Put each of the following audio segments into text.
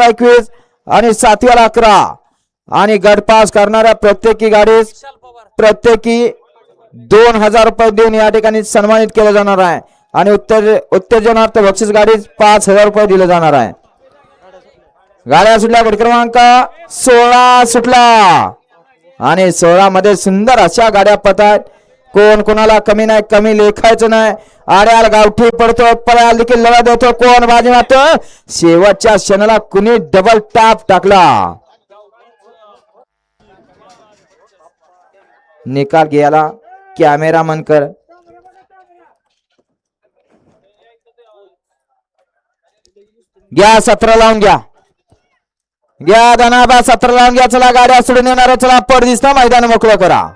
21 आणि 7व्याला 11 आणि गटपास करणाऱ्या प्रत्येकी गाडीस प्रत्येकी 2000 रुपये देऊन या ठिकाणी सन्मानित केलं जाणार आहे आणि उत्तेजनार्थ बक्षीस गाडीस 5000 रुपये दिले जाणार आहे. गाड्या सुटल्या. गट क्रमांक 16 सुटला आणि 16 मध्ये सुंदर अशा गाड्या पळतात. कोण कोणाला कमी नाही, कमी लेखायचं नाही. आड्याला गावठी पडतो, पळायला देखील लढा देतो. कोण बाजी मारतो. शेवटच्या क्षणाला कुणी डबल टॅप टाकला. निकाल घ्यायला कॅमेरा मन कर. घ्या 17 लावून घ्या. घ्या धनाबा 17 लावून घ्या. चला गाड्या सोडून येणार. चला पड दिसता मैदान मोकळं करा.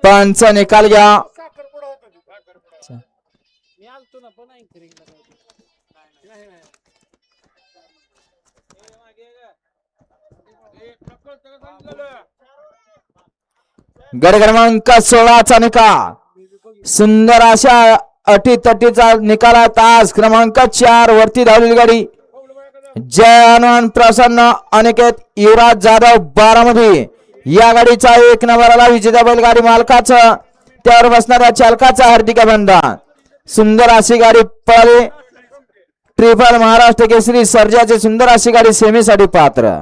पंच निकाल घ्या. गट क्रमांक 16 चा निकाल. सुंदर अशा अटीतटीचा निकाल आहे. तास क्रमांक 4 वरती धावलेली गाडी जय हनुमान प्रसन्न अनिकेत युवराज जाधव बारामती या गाडीचा 1 नंबरला विजेता बैलगाडी मालकाचं त्यावर बसणाऱ्या चालकाचा हार्दिक अभिनंदन. सुंदर अशी गाडी पळाली. ट्रिपल महाराष्ट्र केसरी सर्जाची सुंदर अशी गाडी सेमीसाठी पात्र.